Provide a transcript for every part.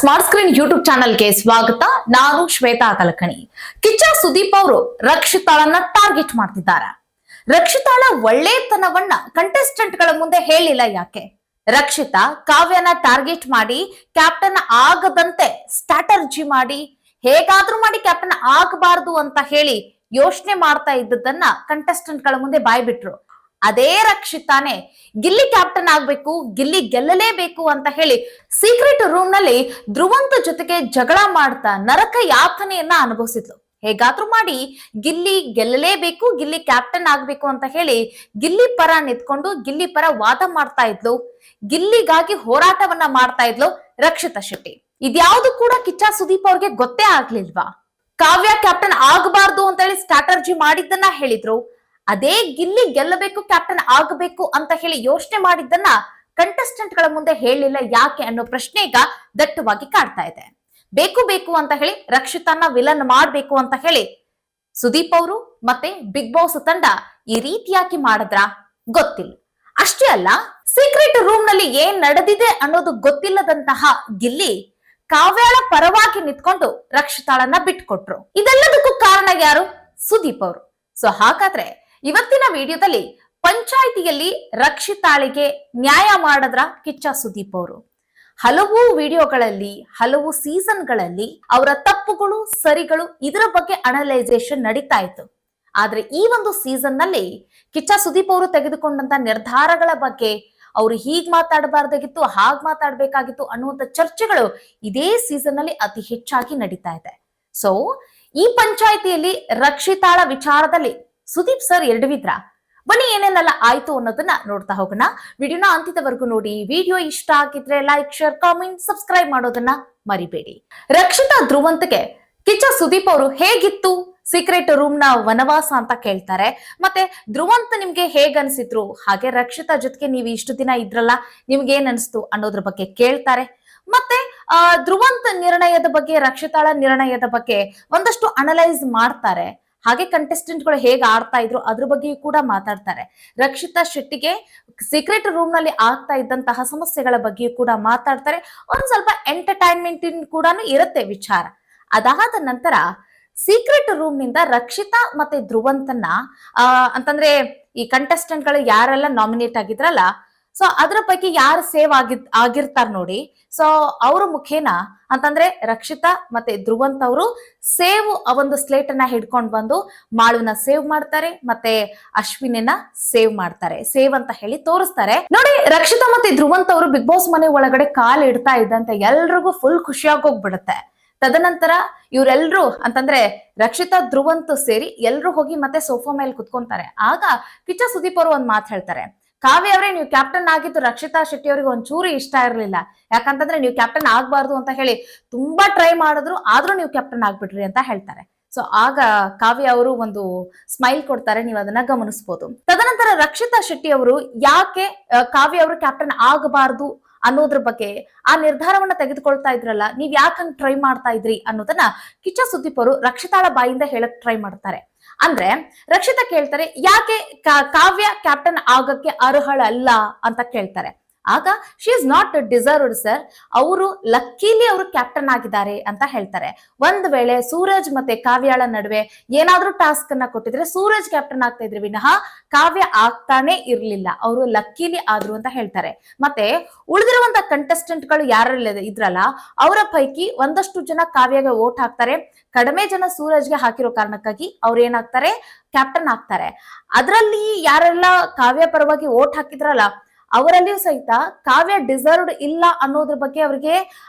Smart screen YouTube ಚಾನೆಲ್ಗೆ ಸ್ವಾಗತ. ನಾನು ಶ್ವೇತಾ ಕಲಕಣಿ. ಕಿಚ್ಚ ಸುದೀಪ್ ಅವರು ರಕ್ಷಿತಾಳನ್ನ ಟಾರ್ಗೆಟ್ ಮಾಡ್ತಿದ್ದಾರೆ. ರಕ್ಷಿತಾಳ ಒಳ್ಳೆತನವನ್ನ ಕಂಟೆಸ್ಟೆಂಟ್ ಗಳ ಮುಂದೆ ಹೇಳಿಲ್ಲ ಯಾಕೆ? ರಕ್ಷಿತಾ ಕಾವ್ಯನ ಟಾರ್ಗೆಟ್ ಮಾಡಿ ಕ್ಯಾಪ್ಟನ್ ಆಗದಂತೆ ಸ್ಟ್ರಾಟರ್ಜಿ ಮಾಡಿ ಹೇಗಾದ್ರೂ ಮಾಡಿ ಕ್ಯಾಪ್ಟನ್ ಆಗಬಾರ್ದು ಅಂತ ಹೇಳಿ ಯೋಚನೆ ಮಾಡ್ತಾ ಇದ್ದದನ್ನ ಕಂಟೆಸ್ಟೆಂಟ್ ಗಳ ಮುಂದೆ ಬಾಯ್ಬಿಟ್ರು. ಅದೇ ರಕ್ಷಿತಾನೆ ಗಿಲ್ಲಿ ಕ್ಯಾಪ್ಟನ್ ಆಗ್ಬೇಕು, ಗಿಲ್ಲಿ ಗೆಲ್ಲಲೇಬೇಕು ಅಂತ ಹೇಳಿ ಸೀಕ್ರೆಟ್ ರೂಮ್ ನಲ್ಲಿ ಧ್ರುವಂತ ಜೊತೆಗೆ ಜಗಳ ಮಾಡ್ತಾ ನರಕ ಯಾತನೆಯನ್ನ ಅನುಭವಿಸಿದ್ಲು. ಹೇಗಾದ್ರೂ ಮಾಡಿ ಗಿಲ್ಲಿ ಗೆಲ್ಲಲೇಬೇಕು, ಗಿಲ್ಲಿ ಕ್ಯಾಪ್ಟನ್ ಆಗ್ಬೇಕು ಅಂತ ಹೇಳಿ ಗಿಲ್ಲಿ ಪರ ನಿಂತ್ಕೊಂಡು ಗಿಲ್ಲಿ ಪರ ವಾದ ಮಾಡ್ತಾ ಇದ್ಲು. ಗಿಲ್ಲಿಗಾಗಿ ಹೋರಾಟವನ್ನ ಮಾಡ್ತಾ ಇದ್ಲು ರಕ್ಷಿತಾ ಶೆಟ್ಟಿ. ಇದ್ಯಾವುದು ಕೂಡ ಕಿಚ್ಚ ಸುದೀಪ್ ಅವ್ರಿಗೆ ಗೊತ್ತೇ ಆಗ್ಲಿಲ್ವಾ? ಕಾವ್ಯ ಕ್ಯಾಪ್ಟನ್ ಆಗಬಾರ್ದು ಅಂತ ಹೇಳಿ ಸ್ಟ್ರಾಟರ್ಜಿ ಮಾಡಿದ್ದನ್ನ ಹೇಳಿದ್ರು. ಅದೇ ಗಿಲ್ಲಿ ಗೆಲ್ಲಬೇಕು, ಕ್ಯಾಪ್ಟನ್ ಆಗಬೇಕು ಅಂತ ಹೇಳಿ ಯೋಚನೆ ಮಾಡಿದ್ದನ್ನ ಕಂಟೆಸ್ಟೆಂಟ್ ಗಳ ಮುಂದೆ ಹೇಳಿಲ್ಲ ಯಾಕೆ ಅನ್ನೋ ಪ್ರಶ್ನೆ ಈಗ ದಟ್ಟವಾಗಿ ಕಾಡ್ತಾ ಇದೆ. ಬೇಕು ಬೇಕು ಅಂತ ಹೇಳಿ ರಕ್ಷಿತಾನ ವಿಲನ್ ಮಾಡ್ಬೇಕು ಅಂತ ಹೇಳಿ ಸುದೀಪ್ ಅವರು ಮತ್ತೆ ಬಿಗ್ ಬಾಸ್ ತಂಡ ಈ ರೀತಿಯಾಗಿ ಮಾಡಿದ್ರ ಗೊತ್ತಿಲ್ಲ. ಅಷ್ಟೇ ಅಲ್ಲ, ಸೀಕ್ರೆಟ್ ರೂಮ್ ನಲ್ಲಿ ಏನ್ ನಡೆದಿದೆ ಅನ್ನೋದು ಗೊತ್ತಿಲ್ಲದಂತಹ ಗಿಲ್ಲಿ ಕಾವ್ಯಾಳ ಪರವಾಗಿ ನಿಂತ್ಕೊಂಡು ರಕ್ಷಿತಾಳನ್ನ ಬಿಟ್ಕೊಟ್ರು. ಇದೆಲ್ಲದಕ್ಕೂ ಕಾರಣ ಯಾರು? ಸುದೀಪ್ ಅವರು. ಸೊ ಹಾಗಾದ್ರೆ ಇವತ್ತಿನ ವಿಡಿಯೋದಲ್ಲಿ ಪಂಚಾಯಿತಿಯಲ್ಲಿ ರಕ್ಷಿತಾಳಿಗೆ ನ್ಯಾಯ ಮಾಡಿದ್ರ ಕಿಚ್ಚ ಸುದೀಪ್ ಅವರು. ಹಲವು ವಿಡಿಯೋಗಳಲ್ಲಿ, ಹಲವು ಸೀಸನ್ಗಳಲ್ಲಿ ಅವರ ತಪ್ಪುಗಳು ಸರಿಗಳು ಇದರ ಬಗ್ಗೆ ಅನಲೈಸೇಷನ್ ನಡೀತಾ ಇತ್ತು. ಆದ್ರೆ ಈ ಒಂದು ಸೀಸನ್ ನಲ್ಲಿ ಕಿಚ್ಚ ಸುದೀಪ್ ಅವರು ತೆಗೆದುಕೊಂಡಂತ ನಿರ್ಧಾರಗಳ ಬಗ್ಗೆ ಅವರು ಹೀಗ್ ಮಾತಾಡಬಾರ್ದಾಗಿತ್ತು, ಹಾಗ್ ಮಾತಾಡ್ಬೇಕಾಗಿತ್ತು ಅನ್ನುವಂತ ಚರ್ಚೆಗಳು ಇದೇ ಸೀಸನ್ ನಲ್ಲಿ ಅತಿ ಹೆಚ್ಚಾಗಿ ನಡೀತಾ ಇದೆ. ಸೊ ಈ ಪಂಚಾಯಿತಿಯಲ್ಲಿ ರಕ್ಷಿತಾಳ ವಿಚಾರದಲ್ಲಿ ಸುದೀಪ್ ಸರ್ ಎಡವಿದ್ರ? ಬನ್ನಿ ಏನೇನೆಲ್ಲ ಆಯ್ತು ಅನ್ನೋದನ್ನ ನೋಡ್ತಾ ಹೋಗೋಣ. ವಿಡಿಯೋನ ಅಂತ್ಯದವರೆಗೂ ನೋಡಿ. ವಿಡಿಯೋ ಇಷ್ಟ ಆಗಿದ್ರೆ ಲೈಕ್, ಶೇರ್, ಕಾಮೆಂಟ್, ಸಬ್ಸ್ಕ್ರೈಬ್ ಮಾಡೋದನ್ನ ಮರಿಬೇಡಿ. ರಕ್ಷಿತಾ ಧ್ರುವಂತ್ಗೆ ಕಿಚ್ಚ ಸುದೀಪ್ ಅವರು ಹೇಗಿತ್ತು ಸೀಕ್ರೆಟ್ ರೂಮ್ ನ ವನವಾಸ ಅಂತ ಕೇಳ್ತಾರೆ. ಮತ್ತೆ ಧ್ರುವಂತ್ ನಿಮ್ಗೆ ಹೇಗ್ ಅನ್ಸಿದ್ರು, ಹಾಗೆ ರಕ್ಷಿತಾ ಜೊತೆಗೆ ನೀವು ಇಷ್ಟು ದಿನ ಇದ್ರಲ್ಲ, ನಿಮ್ಗೆ ಏನ್ ಅನ್ಸ್ತು ಅನ್ನೋದ್ರ ಬಗ್ಗೆ ಕೇಳ್ತಾರೆ. ಮತ್ತೆ ಧ್ರುವಂತ್ ನಿರ್ಣಯದ ಬಗ್ಗೆ, ರಕ್ಷಿತಾಳ ನಿರ್ಣಯದ ಬಗ್ಗೆ ಒಂದಷ್ಟು ಅನಲೈಸ್ ಮಾಡ್ತಾರೆ. ಹಾಗೆ ಕಂಟೆಸ್ಟೆಂಟ್ ಗಳು ಹೇಗೆ ಆಡ್ತಾ ಇದ್ರು ಅದ್ರ ಬಗ್ಗೆಯೂ ಕೂಡ ಮಾತಾಡ್ತಾರೆ. ರಕ್ಷಿತಾ ಶೆಟ್ಟಿಗೆ ಸೀಕ್ರೆಟ್ ರೂಮ್ ನಲ್ಲಿ ಆಗ್ತಾ ಇದ್ದಂತಹ ಸಮಸ್ಯೆಗಳ ಬಗ್ಗೆಯೂ ಕೂಡ ಮಾತಾಡ್ತಾರೆ. ಒಂದ್ ಸ್ವಲ್ಪ ಎಂಟರ್ಟೈನ್ಮೆಂಟ್ ಕೂಡ ಇರುತ್ತೆ ವಿಚಾರ. ಅದಾದ ನಂತರ ಸೀಕ್ರೆಟ್ ರೂಮ್ ನಿಂದ ರಕ್ಷಿತಾ ಮತ್ತೆ ಧ್ರುವಂತನ್ನ ಅಂತಂದ್ರೆ ಈ ಕಂಟೆಸ್ಟೆಂಟ್ ಗಳು ಯಾರೆಲ್ಲ ನಾಮಿನೇಟ್ ಆಗಿದ್ರಲ್ಲ, ಸೊ ಅದ್ರ ಪೈಕಿ ಯಾರು ಸೇವ್ ಆಗಿರ್ತಾರ ನೋಡಿ, ಸೊ ಅವ್ರ ಮುಖೇನ ಅಂತಂದ್ರೆ ರಕ್ಷಿತಾ ಮತ್ತೆ ಧ್ರುವಂತ್ ಅವರು ಸೇವ್ ಒಂದು ಸ್ಲೇಟ್ ಅನ್ನ ಹಿಡ್ಕೊಂಡ್ ಬಂದು ಮಾಳುನ ಸೇವ್ ಮಾಡ್ತಾರೆ, ಮತ್ತೆ ಅಶ್ವಿನಿನ ಸೇವ್ ಮಾಡ್ತಾರೆ. ಸೇವ್ ಅಂತ ಹೇಳಿ ತೋರಿಸ್ತಾರೆ ನೋಡಿ. ರಕ್ಷಿತಾ ಮತ್ತೆ ಧ್ರುವಂತ್ ಅವರು ಬಿಗ್ ಬಾಸ್ ಮನೆ ಒಳಗಡೆ ಕಾಲ್ ಇಡ್ತಾ ಇದ್ದಂತೆ ಎಲ್ರಿಗೂ ಫುಲ್ ಖುಷಿಯಾಗಿ ಹೋಗ್ಬಿಡುತ್ತೆ. ತದನಂತರ ಇವರೆಲ್ರು ಅಂತಂದ್ರೆ ರಕ್ಷಿತಾ ಧ್ರುವಂತ್ ಸೇರಿ ಎಲ್ರು ಹೋಗಿ ಮತ್ತೆ ಸೋಫಾ ಮೇಲೆ ಕುತ್ಕೊಂತಾರೆ. ಆಗ ಕಿಚ್ಚ ಸುದೀಪ್ ಅವರು ಒಂದ್ ಮಾತು ಹೇಳ್ತಾರೆ, ಕಾವ್ಯ ಅವರೇ ನೀವು ಕ್ಯಾಪ್ಟನ್ ಆಗಿದ್ದು ರಕ್ಷಿತಾ ಶೆಟ್ಟಿ ಅವರಿಗೆ ಒಂಚೂರು ಇಷ್ಟ ಇರಲಿಲ್ಲ. ಯಾಕಂತಂದ್ರೆ ನೀವು ಕ್ಯಾಪ್ಟನ್ ಆಗ್ಬಾರ್ದು ಅಂತ ಹೇಳಿ ತುಂಬಾ ಟ್ರೈ ಮಾಡಿದ್ರು, ಆದ್ರೂ ನೀವು ಕ್ಯಾಪ್ಟನ್ ಆಗ್ಬಿಟ್ರಿ ಅಂತ ಹೇಳ್ತಾರೆ. ಸೊ ಆಗ ಕಾವ್ಯ ಅವರು ಒಂದು ಸ್ಮೈಲ್ ಕೊಡ್ತಾರೆ, ನೀವು ಅದನ್ನ ಗಮನಿಸಬಹುದು. ತದನಂತರ ರಕ್ಷಿತಾ ಶೆಟ್ಟಿ ಅವರು ಯಾಕೆ ಕಾವ್ಯ ಅವರು ಕ್ಯಾಪ್ಟನ್ ಆಗಬಾರ್ದು ಅನ್ನೋದ್ರ ಬಗ್ಗೆ ಆ ನಿರ್ಧಾರವನ್ನ ತೆಗೆದುಕೊಳ್ತಾ ಇದ್ರಲ್ಲ, ನೀವ್ ಯಾಕಂಗ್ ಟ್ರೈ ಮಾಡ್ತಾ ಇದ್ರಿ ಅನ್ನೋದನ್ನ ಕಿಚ್ಚ ಸುದೀಪ್ ಅವರು ರಕ್ಷಿತಾಳ ಬಾಯಿಂದ ಹೇಳಕ್ ಟ್ರೈ ಮಾಡ್ತಾರೆ. ಅಂದ್ರೆ ರಕ್ಷಿತಾ ಕೇಳ್ತಾರೆ, ಯಾಕೆ ಕಾವ್ಯ ಕ್ಯಾಪ್ಟನ್ ಆಗಕ್ಕೆ ಅರ್ಹಳಲ್ಲ ಅಂತ ಕೇಳ್ತಾರೆ. ಆಗ she is not deserved sir, ಅವರು ಲಕ್ಕಿಲಿ ಅವರು ಕ್ಯಾಪ್ಟನ್ ಆಗಿದ್ದಾರೆ ಅಂತ ಹೇಳ್ತಾರೆ. ಒಂದ್ ವೇಳೆ ಸೂರಜ್ ಮತ್ತೆ ಕಾವ್ಯಾಳ ನಡುವೆ ಏನಾದ್ರೂ ಟಾಸ್ಕ್ ಅನ್ನ ಕೊಟ್ಟಿದ್ರೆ ಸೂರಜ್ ಕ್ಯಾಪ್ಟನ್ ಆಗ್ತಾ ಇದ್ರೆ ವಿನಃ ಕಾವ್ಯ ಆಗ್ತಾನೆ ಇರ್ಲಿಲ್ಲ, ಅವರು ಲಕ್ಕಿಲಿ ಆದ್ರು ಅಂತ ಹೇಳ್ತಾರೆ. ಮತ್ತೆ ಉಳಿದಿರುವಂತ ಕಂಟೆಸ್ಟೆಂಟ್ ಗಳು ಯಾರೆಲ್ಲ ಇದ್ರಲ್ಲ, ಅವರ ಪೈಕಿ ಒಂದಷ್ಟು ಜನ ಕಾವ್ಯಗೆ ವೋಟ್ ಹಾಕ್ತಾರೆ, ಕಡಿಮೆ ಜನ ಸೂರಜ್ಗೆ ಹಾಕಿರೋ ಕಾರಣಕ್ಕಾಗಿ ಅವ್ರು ಏನಾಗ್ತಾರೆ, ಕ್ಯಾಪ್ಟನ್ ಆಗ್ತಾರೆ. ಅದರಲ್ಲಿ ಯಾರೆಲ್ಲ ಕಾವ್ಯ ಪರವಾಗಿ ವೋಟ್ ಹಾಕಿದ್ರಲ್ಲ, ಅವರಲ್ಲಿಯೂ ಸಹಿತ ಕಾವ್ಯ ಡಿಸರ್ವ್ಡ್ ಇಲ್ಲ ಅನ್ನೋದ್ರ ಬಗ್ಗೆ ಅವ್ರಿಗೆ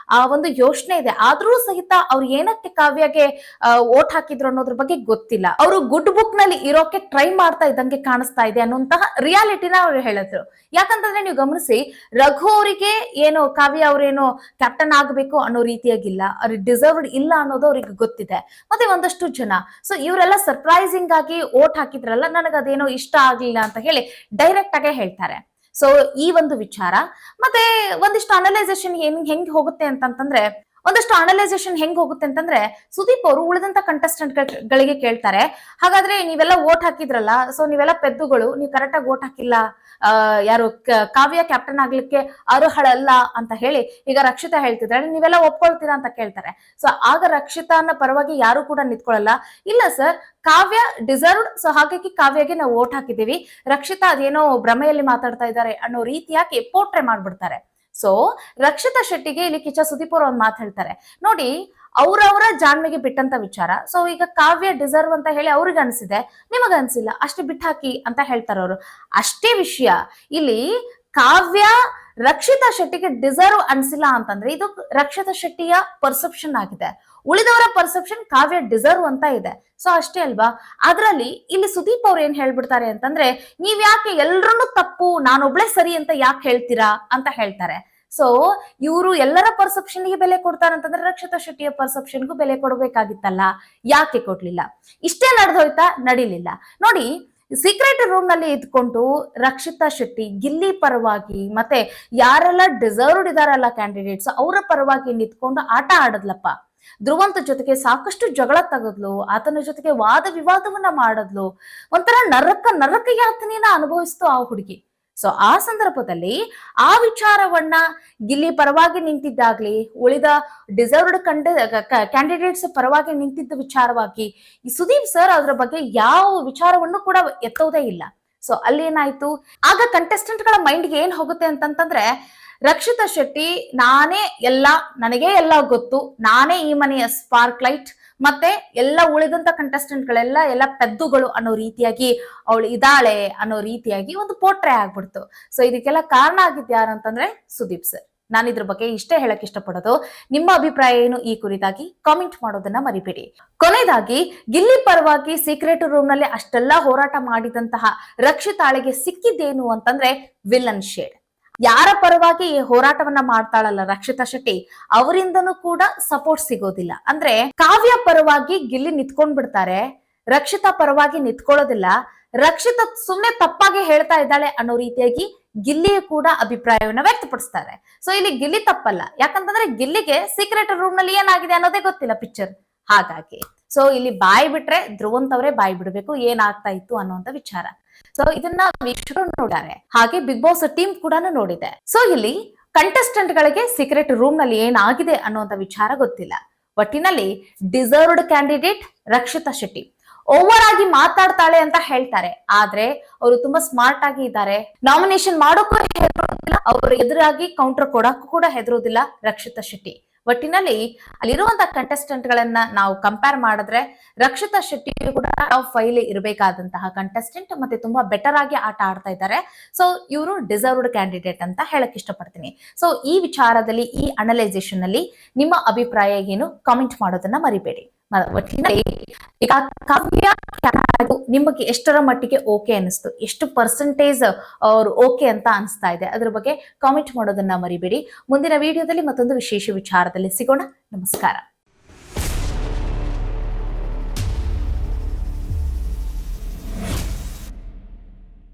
ಒಂದು ಯೋಚನೆ ಇದೆ. ಆದ್ರೂ ಸಹಿತ ಅವ್ರು ಏನಕ್ಕೆ ಕಾವ್ಯಗೆ ವೋಟ್ ಹಾಕಿದ್ರು ಅನ್ನೋದ್ರ ಬಗ್ಗೆ ಗೊತ್ತಿಲ್ಲ. ಅವರು ಗುಡ್ ಬುಕ್ ನಲ್ಲಿ ಇರೋಕೆ ಟ್ರೈ ಮಾಡ್ತಾ ಇದ್ದಂಗೆ ಕಾಣಿಸ್ತಾ ಇದೆ ಅನ್ನುವಂತಹ ರಿಯಾಲಿಟಿನ ಅವ್ರು ಹೇಳಿದ್ರು. ಯಾಕಂತಂದ್ರೆ ನೀವು ಗಮನಿಸಿ, ರಘು ಅವರಿಗೆ ಏನು ಕಾವ್ಯ ಅವ್ರೇನು ಕ್ಯಾಪ್ಟನ್ ಆಗ್ಬೇಕು ಅನ್ನೋ ರೀತಿಯಾಗಿಲ್ಲ, ಅವ್ರಿಗೆ ಡಿಸರ್ವ್ಡ್ ಇಲ್ಲ ಅನ್ನೋದು ಅವ್ರಿಗೆ ಗೊತ್ತಿದೆ. ಮತ್ತೆ ಒಂದಷ್ಟು ಜನ ಸೊ ಇವರೆಲ್ಲ ಸರ್ಪ್ರೈಸಿಂಗ್ ಆಗಿ ವೋಟ್ ಹಾಕಿದ್ರಲ್ಲ, ನನಗೆ ಅದೇನೋ ಇಷ್ಟ ಆಗ್ಲಿಲ್ಲ ಅಂತ ಹೇಳಿ ಡೈರೆಕ್ಟ್ ಆಗಿ ಹೇಳ್ತಾರೆ. ಸೊ ಈ ಒಂದು ವಿಚಾರ ಮತ್ತೆ ಒಂದಿಷ್ಟು ಅನಲೈಸೇಷನ್ ಹೆಂಗ್ ಹೋಗುತ್ತೆ ಅಂತಂದ್ರೆ, ಒಂದಷ್ಟು ಅನಲೈಸೇಷನ್ ಹೆಂಗ್ ಹೋಗುತ್ತೆ ಅಂತಂದ್ರೆ, ಸುದೀಪ್ ಅವರು ಉಳಿದಂತ ಕಂಟೆಸ್ಟೆಂಟ್ ಗಳಿಗೆ ಕೇಳ್ತಾರೆ, ಹಾಗಾದ್ರೆ ನೀವೆಲ್ಲ ವೋಟ್ ಹಾಕಿದ್ರಲ್ಲ, ಸೊ ನೀವೆಲ್ಲ ಪೆದ್ದುಗಳು, ನೀವು ಕರೆಕ್ಟ್ ಆಗಿ ವೋಟ್ ಹಾಕಿಲ್ಲ, ಯಾರು ಕಾವ್ಯ ಕ್ಯಾಪ್ಟನ್ ಆಗ್ಲಿಕ್ಕೆ ಅರ್ಹಳಲ್ಲ ಅಂತ ಹೇಳಿ ಈಗ ರಕ್ಷಿತಾ ಹೇಳ್ತಿದ್ರೆ ನೀವೆಲ್ಲ ಒಪ್ಕೊಳ್ತೀರಾ ಅಂತ ಕೇಳ್ತಾರೆ. ಸೊ ಆಗ ರಕ್ಷಿತಾನ ಪರವಾಗಿ ಯಾರು ಕೂಡ ನಿಂತ್ಕೊಳ್ಳಲ್ಲ, ಇಲ್ಲ ಸರ್ ಕಾವ್ಯ ಡಿಸರ್ವ್ಡ್, ಸೊ ಹಾಗಾಗಿ ಕಾವ್ಯಗೆ ನಾವು ವೋಟ್ ಹಾಕಿದೀವಿ, ರಕ್ಷಿತಾ ಅದೇನೋ ಭ್ರಮೆಯಲ್ಲಿ ಮಾತಾಡ್ತಾ ಇದ್ದಾರೆ ಅನ್ನೋ ರೀತಿಯಾಗಿ ಪೋಟ್ರೆ ಮಾಡ್ಬಿಡ್ತಾರೆ. ಸೊ ರಕ್ಷಿತಾ ಶೆಟ್ಟಿಗೆ ಇಲ್ಲಿ ಕಿಚ್ಚ ಸುದೀಪ್ ಅವರು ಒಂದ್ ಮಾತು ಹೇಳ್ತಾರೆ ನೋಡಿ, ಅವ್ರವರ ಜಾಣ್ಮೆಗೆ ಬಿಟ್ಟಂತ ವಿಚಾರ. ಸೊ ಈಗ ಕಾವ್ಯ ಡಿಸರ್ವ್ ಅಂತ ಹೇಳಿ ಅವ್ರಿಗೆ ಅನ್ಸಿದೆ, ನಿಮಗ ಅನ್ಸಿಲ್ಲ, ಅಷ್ಟೇ ಬಿಟ್ಟಾಕಿ ಅಂತ ಹೇಳ್ತಾರ ಅವರು. ಅಷ್ಟೇ ವಿಷಯ ಇಲ್ಲಿ. ಕಾವ್ಯ ರಕ್ಷಿತಾ ಶೆಟ್ಟಿಗೆ ಡಿಸರ್ವ್ ಅನ್ಸಿಲ್ಲ ಅಂತಂದ್ರೆ ಇದು ರಕ್ಷಿತಾ ಶೆಟ್ಟಿಯ ಪರ್ಸೆಪ್ಷನ್ ಆಗಿದೆ, ಉಳಿದವರ ಪರ್ಸೆಪ್ಷನ್ ಕಾವ್ಯ ಡಿಸರ್ವ್ ಅಂತ ಇದೆ. ಸೊ ಅಷ್ಟೇ ಅಲ್ವಾ. ಅದ್ರಲ್ಲಿ ಇಲ್ಲಿ ಸುದೀಪ್ ಅವ್ರು ಏನ್ ಹೇಳ್ಬಿಡ್ತಾರೆ ಅಂತಂದ್ರೆ, ನೀವ್ ಯಾಕೆ ಎಲ್ರನ್ನೂ ತಪ್ಪು ನಾನೊಬ್ಳೆ ಸರಿ ಅಂತ ಯಾಕೆ ಹೇಳ್ತೀರಾ ಅಂತ ಹೇಳ್ತಾರೆ. ಸೊ ಇವರು ಎಲ್ಲರ ಪರ್ಸೆಪ್ಷನ್ಗೆ ಬೆಲೆ ಕೊಡ್ತಾರಂತಂದ್ರೆ ರಕ್ಷಿತಾ ಶೆಟ್ಟಿಯ ಪರ್ಸೆಪ್ಷನ್ಗೂ ಬೆಲೆ ಕೊಡಬೇಕಾಗಿತ್ತಲ್ಲ, ಯಾಕೆ ಕೊಡ್ಲಿಲ್ಲ? ಇಷ್ಟೇ ನಡೆದೋಯ್ತಾ? ನಡಿಲಿಲ್ಲ. ನೋಡಿ, ಸೀಕ್ರೆಟ್ ರೂಮ್ ನಲ್ಲಿ ಇದ್ಕೊಂಡು ರಕ್ಷಿತಾ ಶೆಟ್ಟಿ ಗಿಲ್ಲಿ ಪರವಾಗಿ ಮತ್ತೆ ಯಾರೆಲ್ಲ ಡಿಸರ್ವ್ಡ್ ಇದಾರಲ್ಲ ಕ್ಯಾಂಡಿಡೇಟ್ಸ್ ಅವರ ಪರವಾಗಿ ನಿಂತ್ಕೊಂಡು ಆಟ ಆಡದ್ಲಪ್ಪ. ಧ್ರುವಂತ ಜೊತೆಗೆ ಸಾಕಷ್ಟು ಜಗಳ ತಗದ್ಲು, ಆತನ ಜೊತೆಗೆ ವಾದ ವಿವಾದವನ್ನ ಮಾಡದ್ಲು, ಒಂಥರ ನರಕ ಯಾತನೆಯನ್ನ ಅನುಭವಿಸ್ತು ಆ ಹುಡುಗಿ. ಸೊ ಆ ಸಂದರ್ಭದಲ್ಲಿ ಆ ವಿಚಾರವನ್ನ ಗಿಲ್ಲಿ ಪರವಾಗಿ ನಿಂತಿದ್ದಾಗ್ಲಿ, ಉಳಿದ ಡಿಸರ್ವ್ಡ್ ಕ್ಯಾಂಡಿಡೇಟ್ಸ್ ಪರವಾಗಿ ನಿಂತಿದ್ದ ವಿಚಾರವಾಗಿ ಈ ಸುದೀಪ್ ಸರ್ ಅದ್ರ ಬಗ್ಗೆ ಯಾವ ವಿಚಾರವನ್ನು ಕೂಡ ಎತ್ತೋದೇ ಇಲ್ಲ. ಸೊ ಅಲ್ಲಿ ಏನಾಯ್ತು, ಆಗ ಕಂಟೆಸ್ಟೆಂಟ್ ಗಳ ಮೈಂಡ್ಗೆ ಏನ್ ಹೋಗುತ್ತೆ ಅಂತಂತಂದ್ರೆ, ರಕ್ಷಿತಾ ಶೆಟ್ಟಿ ನನಗೆ ಎಲ್ಲ ಗೊತ್ತು, ನಾನೇ ಈ ಮನೆಯ ಸ್ಪಾರ್ಕ್ ಲೈಟ್, ಮತ್ತೆ ಎಲ್ಲ ಉಳಿದಂತ ಕಂಟೆಸ್ಟೆಂಟ್ ಎಲ್ಲ ಪೆದ್ದುಗಳು ಅನ್ನೋ ರೀತಿಯಾಗಿ ಅವಳು ಇದ್ದಾಳೆ ಅನ್ನೋ ರೀತಿಯಾಗಿ ಒಂದು ಪೋಟ್ರೆ ಆಗ್ಬಿಡ್ತು. ಸೊ ಇದಕ್ಕೆಲ್ಲ ಕಾರಣ ಆಗಿದ್ದು ಯಾರು ಅಂತಂದ್ರೆ ಸುದೀಪ್ ಸರ್. ನಾನು ಇದ್ರ ಬಗ್ಗೆ ಇಷ್ಟೇ ಹೇಳಕ್ ಇಷ್ಟಪಡೋದು. ನಿಮ್ಮ ಅಭಿಪ್ರಾಯ ಏನು ಈ ಕುರಿತಾಗಿ ಕಾಮೆಂಟ್ ಮಾಡೋದನ್ನ ಮರಿಬೇಡಿ. ಕೊನೆಯದಾಗಿ ಗಿಲ್ಲಿ ಪರವಾಗಿ ಸೀಕ್ರೆಟ್ ರೂಮ್ ನಲ್ಲಿ ಅಷ್ಟೆಲ್ಲ ಹೋರಾಟ ಮಾಡಿದಂತಹ ರಕ್ಷಿತಾಳಿಗೆ ಸಿಕ್ಕಿದ್ದೇನು ಅಂತಂದ್ರೆ ವಿಲನ್ ಶೇಡ್. ಯಾರ ಪರವಾಗಿ ಈ ಹೋರಾಟವನ್ನ ಮಾಡ್ತಾಳಲ್ಲ ರಕ್ಷಿತಾ ಶೆಟ್ಟಿ, ಅವರಿಂದನೂ ಕೂಡ ಸಪೋರ್ಟ್ ಸಿಗೋದಿಲ್ಲ. ಅಂದ್ರೆ ಕಾವ್ಯ ಪರವಾಗಿ ಗಿಲ್ಲಿ ನಿಂತ್ಕೊಂಡ್ ಬಿಡ್ತಾರೆ, ರಕ್ಷಿತಾ ಪರವಾಗಿ ನಿಂತ್ಕೊಳ್ಳೋದಿಲ್ಲ. ರಕ್ಷಿತಾ ಸುಮ್ನೆ ತಪ್ಪಾಗಿ ಹೇಳ್ತಾ ಇದ್ದಾಳೆ ಅನ್ನೋ ರೀತಿಯಾಗಿ ಗಿಲ್ಲಿಯು ಕೂಡ ಅಭಿಪ್ರಾಯವನ್ನ ವ್ಯಕ್ತಪಡಿಸ್ತಾರೆ. ಸೊ ಇಲ್ಲಿ ಗಿಲ್ಲಿ ತಪ್ಪಲ್ಲ, ಯಾಕಂತಂದ್ರೆ ಗಿಲ್ಲಿಗೆ ಸೀಕ್ರೆಟ್ ರೂಮ್ ನಲ್ಲಿ ಏನಾಗಿದೆ ಅನ್ನೋದೇ ಗೊತ್ತಿಲ್ಲ ಪಿಕ್ಚರ್. ಹಾಗಾಗಿ ಸೊ ಇಲ್ಲಿ ಬಾಯಿ ಬಿಟ್ರೆ ಧ್ರುವಂತ್ ಅವರೇ ಬಾಯಿ ಬಿಡ್ಬೇಕು ಏನಾಗ್ತಾ ಇತ್ತು ಅನ್ನುವಂತ ವಿಚಾರ. ಸೊ ಇದನ್ನ ವೀಕ್ಷಕರು ನೋಡಿದ್ದಾರೆ, ಹಾಗೆ ಬಿಗ್ ಬಾಸ್ ಟೀಮ್ ಕೂಡ ನೋಡಿದೆ. ಸೊ ಇಲ್ಲಿ ಕಂಟೆಸ್ಟೆಂಟ್ ಗಳಿಗೆ ಸೀಕ್ರೆಟ್ ರೂಮ್ ನಲ್ಲಿ ಏನಾಗಿದೆ ಅನ್ನುವಂತ ವಿಚಾರ ಗೊತ್ತಿಲ್ಲ. ಒಟ್ಟಿನಲ್ಲಿ deserved candidate Rakshita Shetty over ಆಗಿ ಮಾತಾಡ್ತಾಳೆ ಅಂತ ಹೇಳ್ತಾರೆ, ಆದ್ರೆ ಅವರು ತುಂಬಾ ಸ್ಮಾರ್ಟ್ ಆಗಿ ಇದ್ದಾರೆ. ನಾಮಿನೇಷನ್ ಮಾಡೋಕ್ಕೂ ಹೆದರೋದಿಲ್ಲ, ಅವರು ಎದುರಾಗಿ ಕೌಂಟರ್ ಕೊಡಕ್ಕೂ ಕೂಡ ಹೆದರೋದಿಲ್ಲ ರಕ್ಷಿತಾ ಶೆಟ್ಟಿ. ಒಟ್ಟಿನಲ್ಲಿ ಅಲ್ಲಿರುವಂತಹ ಕಂಟೆಸ್ಟೆಂಟ್ ಗಳನ್ನ ನಾವು ಕಂಪೇರ್ ಮಾಡಿದ್ರೆ ರಕ್ಷಿತಾ ಶೆಟ್ಟಿ ಕೂಡ ಟಾಪ್ 5 ಇರಬೇಕಾದಂತಹ ಕಂಟೆಸ್ಟೆಂಟ್, ಮತ್ತೆ ತುಂಬಾ ಬೆಟರ್ ಆಗಿ ಆಟ ಆಡ್ತಾ ಇದ್ದಾರೆ. ಸೊ ಇವರು ಡಿಸರ್ವ್ಡ್ ಕ್ಯಾಂಡಿಡೇಟ್ ಅಂತ ಹೇಳಕ್ ಇಷ್ಟಪಡ್ತೀನಿ. ಸೊ ಈ ವಿಚಾರದಲ್ಲಿ, ಈ ಅನಲೈಸೇಷನ್ ಅಲ್ಲಿ ನಿಮ್ಮ ಅಭಿಪ್ರಾಯ ಏನು ಕಾಮೆಂಟ್ ಮಾಡೋದನ್ನ ಮರಿಬೇಡಿ. ಒಟ್ಟಿನಲ್ಲಿ ಈಗ ಕಾವ್ಯ ನಿಮಗೆ ಎಷ್ಟರ ಮಟ್ಟಿಗೆ ಓಕೆ ಅನಿಸ್ತು, ಎಷ್ಟು ಪರ್ಸೆಂಟೇಜ್ ಅವ್ರು ಓಕೆ ಅಂತ ಅನಿಸ್ತಾ ಇದೆ, ಅದ್ರ ಬಗ್ಗೆ ಕಾಮೆಂಟ್ ಮಾಡೋದನ್ನ ಮರಿಬೇಡಿ. ಮುಂದಿನ ವಿಡಿಯೋದಲ್ಲಿ ಮತ್ತೊಂದು ವಿಶೇಷ ವಿಚಾರದಲ್ಲಿ ಸಿಗೋಣ. ನಮಸ್ಕಾರ.